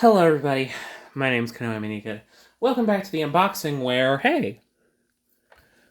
Hello everybody, my name's Kanoe Minika. Welcome back to the unboxing where, hey,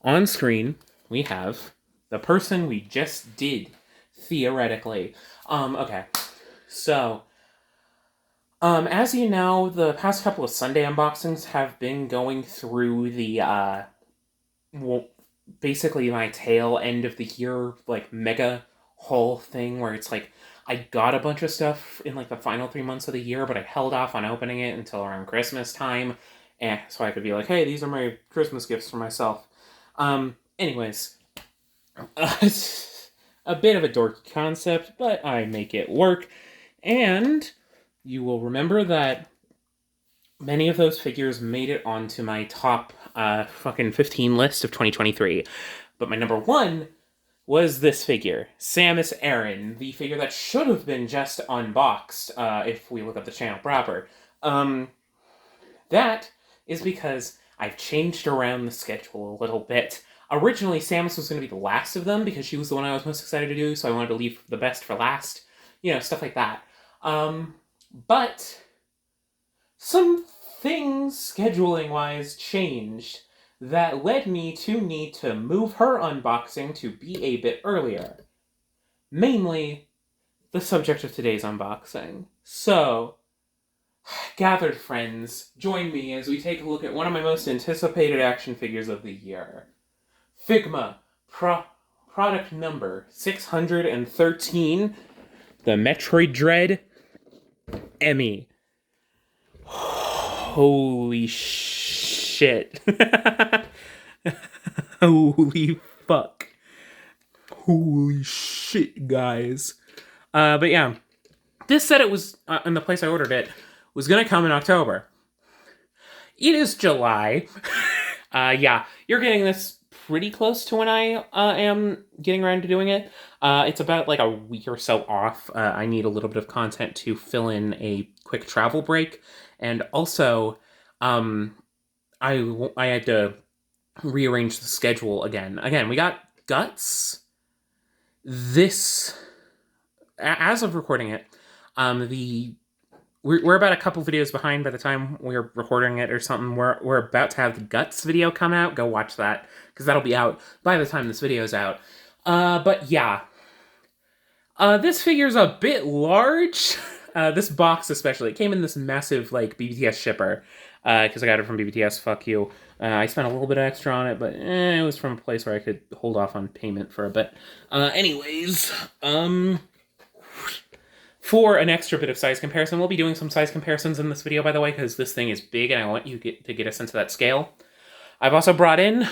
on screen we have the person we just did, theoretically. Okay, so, as you know, the past couple of Sunday unboxings have been going through the, well, basically my tail end of the year, like, mega haul thing where it's like, I got a bunch of stuff in like the final 3 months of the year, but I held off on opening it until around Christmas time, and so I could be like, "Hey, these are my Christmas gifts for myself." Anyways, it's a bit of a dorky concept, but I make it work, and you will remember that many of those figures made it onto my top fucking 15 list of 2023, but my number one was this figure, Samus Aran, the figure that should have been just unboxed, if we look at the channel proper. That is because I've changed around the schedule a little bit. Originally, Samus was going to be the last of them because she was the one I was most excited to do, so I wanted to leave the best for last. You know, stuff like that. But some things, scheduling-wise, changed that led me to need to move her unboxing to be a bit earlier. Mainly, the subject of today's unboxing. So, gathered friends, join me as we take a look at one of my most anticipated action figures of the year. Figma, product number 613, the Metroid Dread E.M.M.I. Holy shit. Holy fuck. Holy shit, guys. But yeah, this said it was, in the place I ordered it, was gonna come in October. It is July. Yeah, you're getting this pretty close to when I am getting around to doing it. It's about like a week or so off. I need a little bit of content to fill in a quick travel break. And also, I had to rearrange the schedule again. Again, we got Guts. This, as of recording it, we're about a couple videos behind by the time we're recording it or something. We're about to have the Guts video come out. Go watch that, because that'll be out by the time this video's out. But yeah. This figure's a bit large. This box especially. It came in this massive, like, BBTS shipper. Because I got it from BBTS, fuck you. I spent a little bit extra on it, but it was from a place where I could hold off on payment for a bit. Anyways, for an extra bit of size comparison, we'll be doing some size comparisons in this video, by the way, because this thing is big and I want you to get a sense of that scale. I've also brought in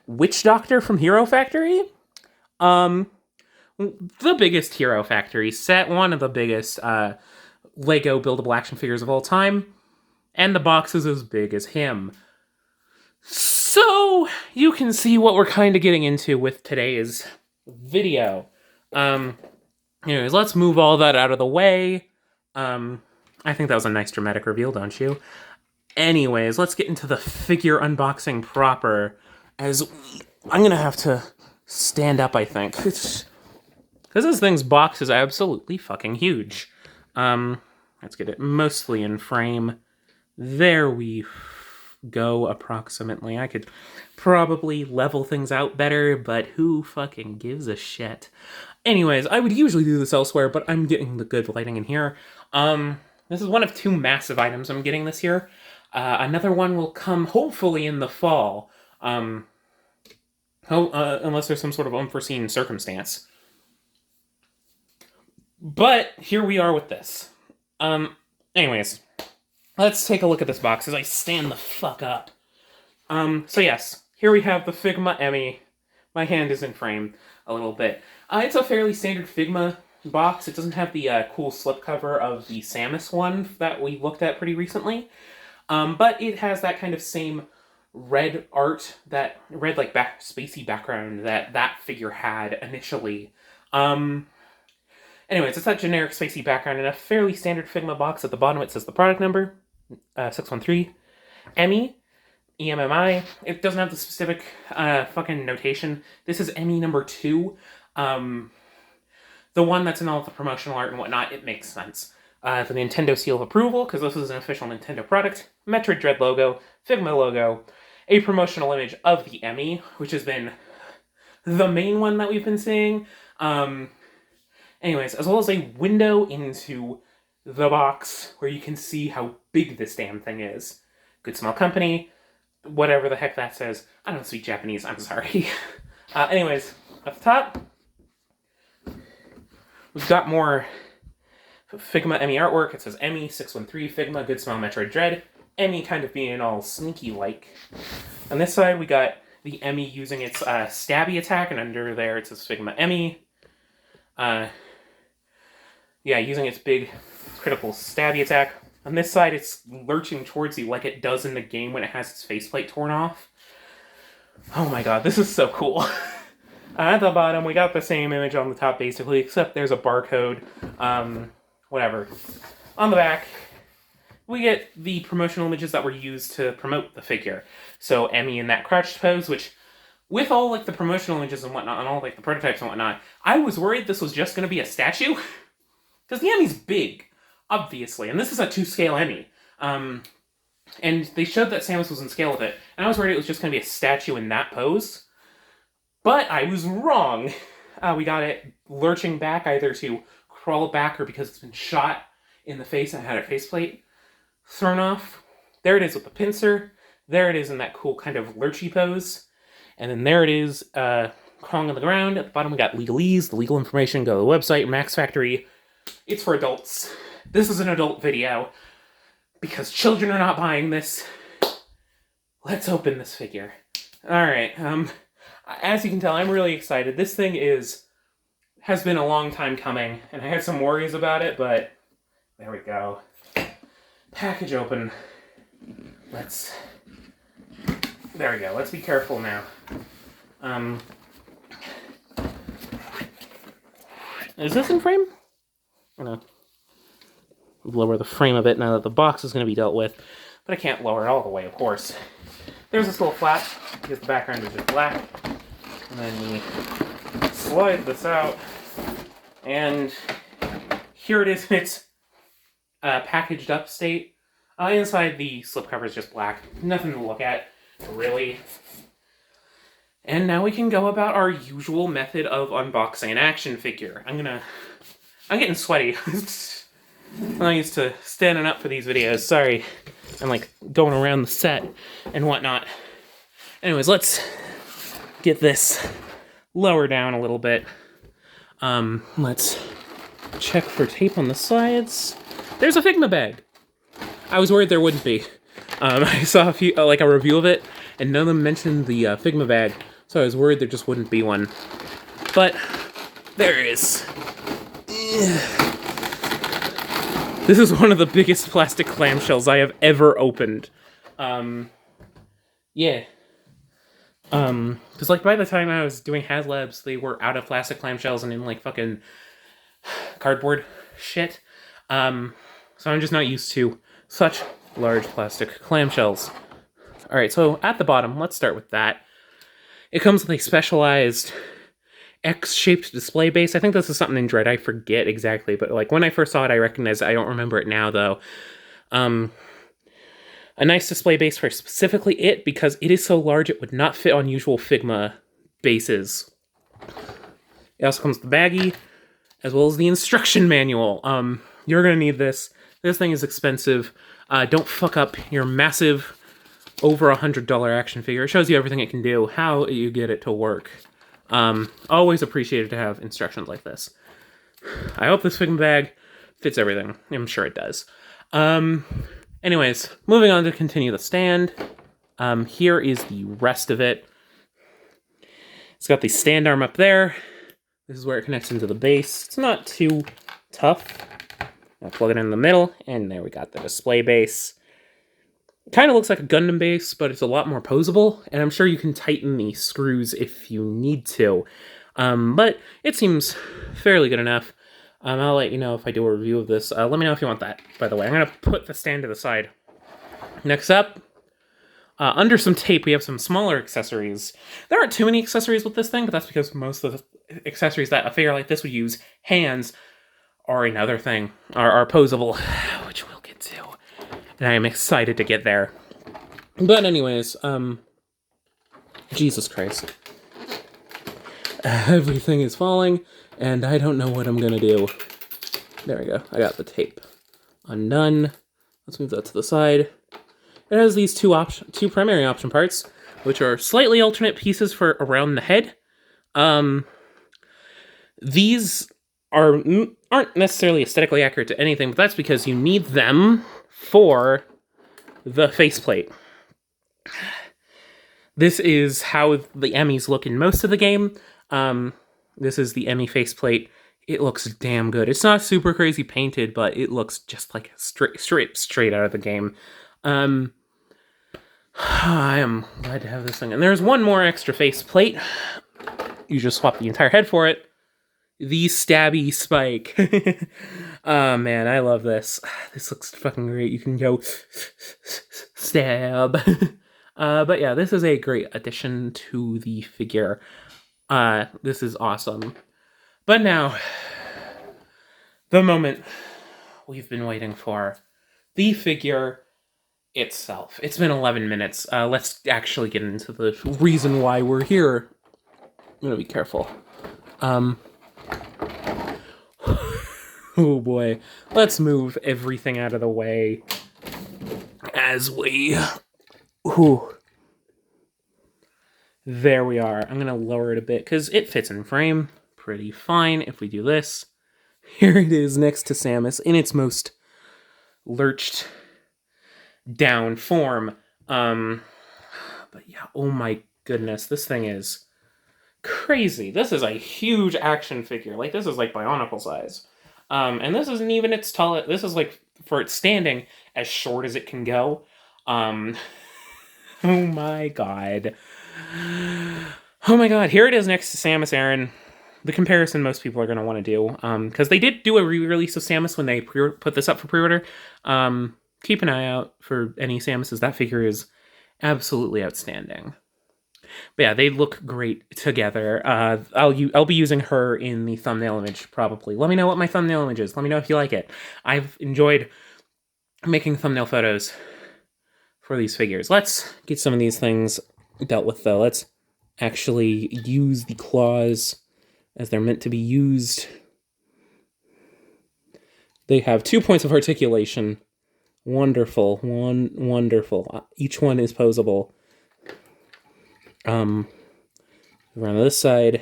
Witch Doctor from Hero Factory. The biggest Hero Factory set, one of the biggest Lego buildable action figures of all time, and the box is as big as him. So, you can see what we're kind of getting into with today's video. Anyways, let's move all that out of the way. I think that was a nice dramatic reveal, don't you? Anyways, let's get into the figure unboxing proper, as I'm gonna have to stand up, I think. Because this thing's box is absolutely fucking huge. Let's get it mostly in frame. There we go, approximately. I could probably level things out better, but who fucking gives a shit? Anyways, I would usually do this elsewhere, but I'm getting the good lighting in here. This is one of two massive items I'm getting this year. Another one will come hopefully in the fall. Unless there's some sort of unforeseen circumstance. But here we are with this. Anyways, let's take a look at this box as I stand the fuck up. So yes, here we have the Figma E.M.M.I. My hand is in frame a little bit. It's a fairly standard Figma box. It doesn't have the cool slipcover of the Samus one that we looked at pretty recently. But it has that kind of same red art, that red, like, spacey background that figure had initially. Anyways, it's that generic spacey background in a fairly standard Figma box. At the bottom it says the product number, 613, E.M.M.I, E.M.M.I. It doesn't have the specific fucking notation. This is E.M.M.I number 2. The one that's in all of the promotional art and whatnot, it makes sense. the Nintendo seal of approval, because this is an official Nintendo product, Metroid Dread logo, Figma logo, a promotional image of the E.M.M.I, which has been the main one that we've been seeing. Anyways, as well as a window into the box where you can see how big this damn thing is. Good Small Company, whatever the heck that says. I don't speak Japanese, I'm sorry. Anyways, at the top, we've got more Figma E.M.M.I artwork. It says E.M.M.I 613 Figma Good Smell Metroid Dread. E.M.M.I kind of being all sneaky-like. On this side, we got the E.M.M.I using its stabby attack, and under there it says Figma E.M.M.I. Yeah, using its big critical stabby attack. On this side, it's lurching towards you like it does in the game when it has its faceplate torn off. Oh my god, this is so cool. At the bottom, we got the same image on the top, basically, except there's a barcode. Whatever. On the back, we get the promotional images that were used to promote the figure. So, E.M.M.I in that crouched pose, which, with all, like, the promotional images and whatnot, and all, like, the prototypes and whatnot, I was worried this was just going to be a statue. Because the E.M.M.I's big, obviously, and this is a 2-scale E.M.M.I. And they showed that Samus was in scale with it, and I was worried it was just going to be a statue in that pose. But I was wrong. We got it lurching back, either to crawl back or because it's been shot in the face and had a faceplate thrown off. There it is with the pincer. There it is in that cool kind of lurchy pose. And then there it is crawling on the ground. At the bottom we got legalese, the legal information, go to the website, Max Factory. It's for adults. This is an adult video. Because children are not buying this. Let's open this figure. Alright, as you can tell, I'm really excited. This thing has been a long time coming, and I had some worries about it, but there we go. Package open. There we go. Let's be careful now. Is this in frame? I'm gonna lower the frame a bit now that the box is going to be dealt with, but I can't lower it all the way, of course. There's this little flap, because the background is just black. And then we slide this out, and here it is in its packaged up state. Inside, the slipcover is just black. Nothing to look at, really. And now we can go about our usual method of unboxing an action figure. I'm getting sweaty. I'm not used to standing up for these videos, sorry. I'm like going around the set and whatnot. Anyways, let's get this lower down a little bit. Let's check for tape on the sides. There's a Figma bag. I was worried there wouldn't be. I saw a few, like a review of it, and none of them mentioned the Figma bag, so I was worried there just wouldn't be one. But there it is. This is one of the biggest plastic clamshells I have ever opened. Yeah. Because, like, by the time I was doing HasLabs, they were out of plastic clamshells and in, like, fucking cardboard shit. So I'm just not used to such large plastic clamshells. Alright, so at the bottom, let's start with that. It comes with a specialized X-shaped display base. I think this is something in Dread. I forget exactly, but like when I first saw it, I recognized it. I don't remember it now, though. A nice display base for specifically it, because it is so large it would not fit on usual Figma bases. It also comes with the baggie, as well as the instruction manual. You're gonna need this. This thing is expensive. Don't fuck up your massive, over $100 action figure. It shows you everything it can do, how you get it to work. Always appreciated to have instructions like this. I hope this Figma bag fits everything. I'm sure it does. Anyways, moving on to continue the stand. Here is the rest of it. It's got the stand arm up there. This is where it connects into the base. It's not too tough. I'll plug it in the middle, and there we got the display base. It kind of looks like a Gundam base, but it's a lot more posable, and I'm sure you can tighten the screws if you need to. But it seems fairly good enough. I'll let you know if I do a review of this. Let me know if you want that, by the way. I'm going to put the stand to the side. Next up, under some tape, we have some smaller accessories. There aren't too many accessories with this thing, but that's because most of the accessories that a figure like this would use, hands, are another thing, are posable, which we'll get to. And I am excited to get there. But anyways, Jesus Christ. Everything is falling, and I don't know what I'm gonna do. There we go. I got the tape undone. Let's move that to the side. It has these two primary option parts, which are slightly alternate pieces for around the head. These aren't necessarily aesthetically accurate to anything, but that's because you need them for the faceplate. This is how the E.M.M.Is look in most of the game. This is the E.M.M.I faceplate. It looks damn good. It's not super crazy painted, but it looks just like straight out of the game. I am glad to have this thing. And there's one more extra faceplate. You just swap the entire head for it. The stabby spike. Oh man, I love this. This looks fucking great. You can go stab. But yeah, this is a great addition to the figure. This is awesome. But now, the moment we've been waiting for. The figure itself. It's been 11 minutes. Let's actually get into the reason why we're here. I'm gonna be careful. Oh boy. Let's move everything out of the way as we... Ooh. There we are. I'm gonna lower it a bit because it fits in frame pretty fine if we do this. Here it is next to Samus in its most lurched down form. But yeah, oh my goodness, this thing is crazy. This is a huge action figure. Like, this is like Bionicle size. And this isn't even its tall. This is like, for its standing, as short as it can go. Oh my god. Oh my god, here it is next to Samus Aran. The comparison most people are going to want to do. Because they did do a re-release of Samus when they put this up for pre-order. Keep an eye out for any Samuses. That figure is absolutely outstanding. But yeah, they look great together. I'll be using her in the thumbnail image, probably. Let me know what my thumbnail image is. Let me know if you like it. I've enjoyed making thumbnail photos for these figures. Let's get some of these things dealt with, though. Let's actually use the claws as they're meant to be used. They have 2 points of articulation. Wonderful. Wonderful. Each one is posable. Around this side.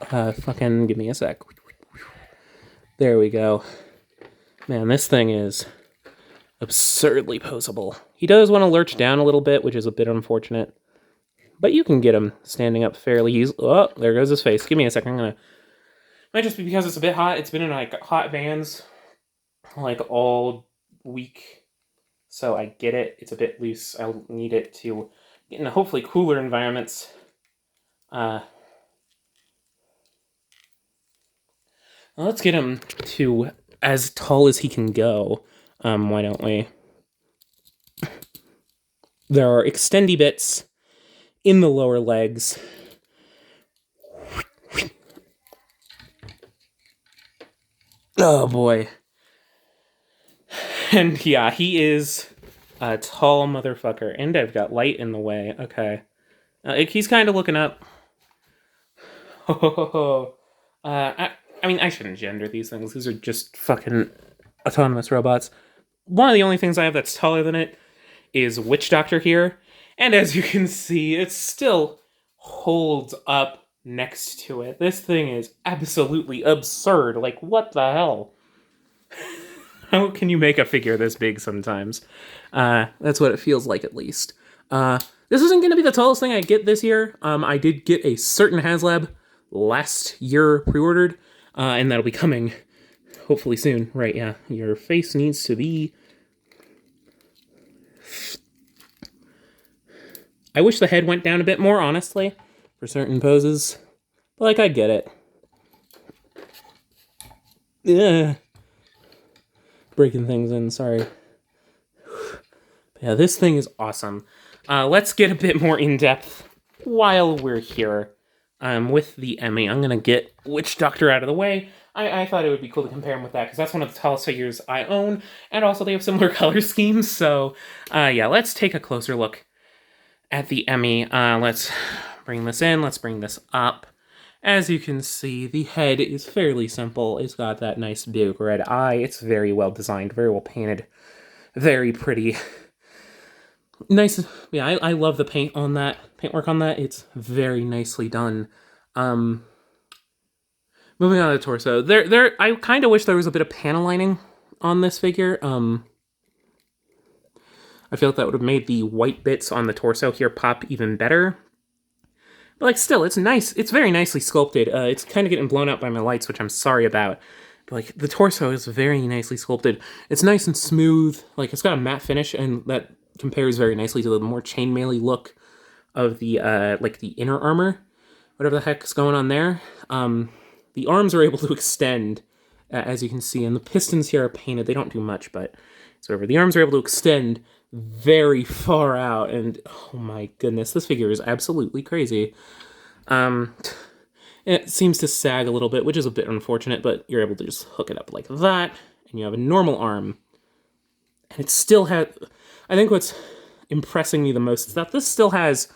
Fucking give me a sec. There we go. Man, this thing is absurdly posable. He does want to lurch down a little bit, which is a bit unfortunate. But you can get him standing up fairly easily. Oh, there goes his face. Give me a second. I'm gonna... Might just be because it's a bit hot. It's been in, like, hot vans, like, all week. So I get it. It's a bit loose. I'll need it to get into hopefully cooler environments. Let's get him to as tall as he can go. Why don't we? There are extendy bits in the lower legs. Oh boy. And yeah, he is a tall motherfucker. And I've got light in the way. Okay. He's kind of looking up. I mean, I shouldn't gender these things. These are just fucking autonomous robots. One of the only things I have that's taller than it is Witch Doctor here. And as you can see, it still holds up next to it. This thing is absolutely absurd. Like, what the hell? How can you make a figure this big sometimes? That's what it feels like, at least. This isn't going to be the tallest thing I get this year. I did get a certain HasLab last year pre-ordered. And that'll be coming hopefully soon. Right, yeah. Your face needs to be... I wish the head went down a bit more, honestly, for certain poses. But, like, I get it. Yeah. Breaking things in, sorry. But yeah, this thing is awesome. Let's get a bit more in-depth while we're here. with the E.M.M.I. I'm going to get Witch Doctor out of the way. I thought it would be cool to compare him with that, because that's one of the tallest figures I own, and also they have similar color schemes, so, yeah, let's take a closer look at the E.M.M.I. Let's bring this in, let's bring this up. As you can see, the head is fairly simple. It's got that nice big red eye. It's very well designed, very well painted, very pretty. Nice. Yeah, I love the paintwork on that. It's very nicely done. Moving on to the torso. I kind of wish there was a bit of panel lining on this figure. I feel like that would have made the white bits on the torso here pop even better. But, like, still, it's nice. It's very nicely sculpted. It's kind of getting blown out by my lights, which I'm sorry about. But, like, the torso is very nicely sculpted. It's nice and smooth. Like, it's got a matte finish, and that compares very nicely to the more chainmail-y look of the, like, the inner armor. Whatever the heck's going on there. The arms are able to extend, as you can see, and the pistons here are painted. They don't do much, but it's whatever. The arms are able to extend very far out, and oh my goodness, this figure is absolutely crazy. It seems to sag a little bit, which is a bit unfortunate, but you're able to just hook it up like that, and you have a normal arm. And it still has... I think what's impressing me the most is that this still has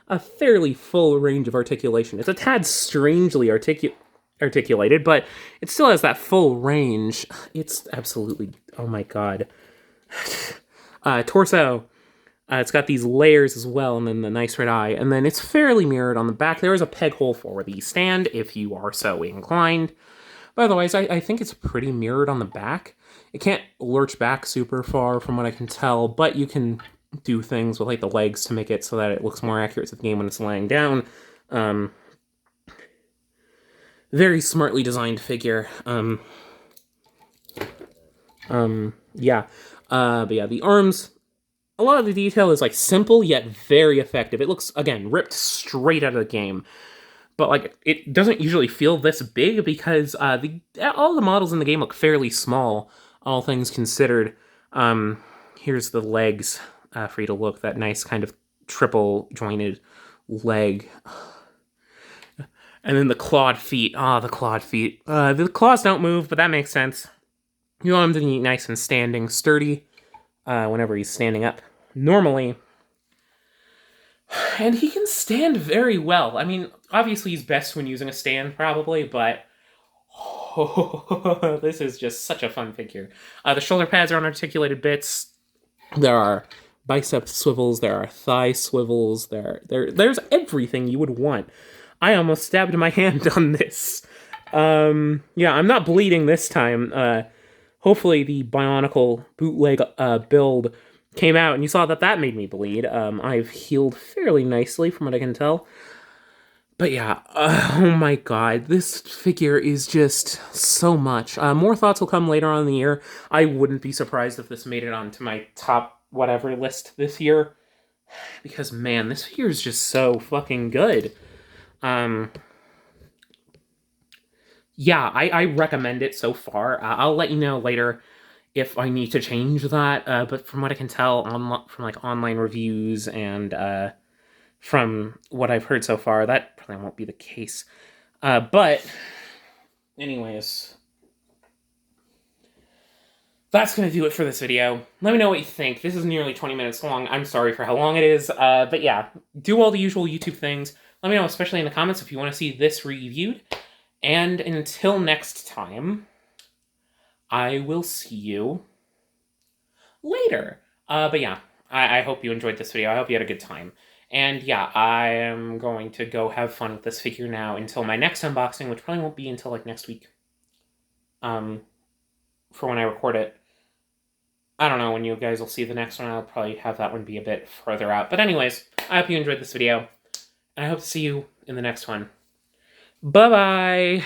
a fairly full range of articulation. It's a tad strangely articulated, but it still has that full range. It's absolutely... oh my god. Torso. It's got these layers as well, and then the nice red eye, and then it's fairly mirrored on the back. There is a peg hole for the stand, if you are so inclined. But otherwise, I think it's pretty mirrored on the back. It can't lurch back super far from what I can tell, but you can do things with, like, the legs to make it so that it looks more accurate to the game when it's laying down. Very smartly designed figure. Yeah. But yeah, the arms... a lot of the detail is, like, simple, yet very effective. It looks, again, ripped straight out of the game. But, like, it doesn't usually feel this big because all the models in the game look fairly small, all things considered. Here's the legs for you to look. That nice kind of triple-jointed leg. And then the clawed feet. Ah, the clawed feet. The claws don't move, but that makes sense. You want them to be nice and standing, sturdy. Whenever he's standing up normally. And he can stand very well. I mean, obviously he's best when using a stand, probably, but this is just such a fun figure. The shoulder pads are on articulated bits. There are bicep swivels, there are thigh swivels, there's everything you would want. I almost stabbed my hand on this. Yeah, I'm not bleeding this time. Hopefully the Bionicle bootleg build came out, and you saw that made me bleed. I've healed fairly nicely from what I can tell. But yeah, oh my god, this figure is just so much. More thoughts will come later on in the year. I wouldn't be surprised if this made it onto my top whatever list this year. Because, man, this figure is just so fucking good. Yeah, I recommend it so far. I'll let you know later if I need to change that, but from what I can tell from, like, online reviews and from what I've heard so far, that probably won't be the case. But, anyways, that's going to do it for this video. Let me know what you think. This is nearly 20 minutes long. I'm sorry for how long it is, but yeah, do all the usual YouTube things. Let me know, especially in the comments, if you want to see this reviewed. And until next time, I will see you later. But yeah, I hope you enjoyed this video. I hope you had a good time. And yeah, I am going to go have fun with this figure now until my next unboxing, which probably won't be until, like, next week. For when I record it. I don't know when you guys will see the next one. I'll probably have that one be a bit further out. But anyways, I hope you enjoyed this video. And I hope to see you in the next one. Bye-bye!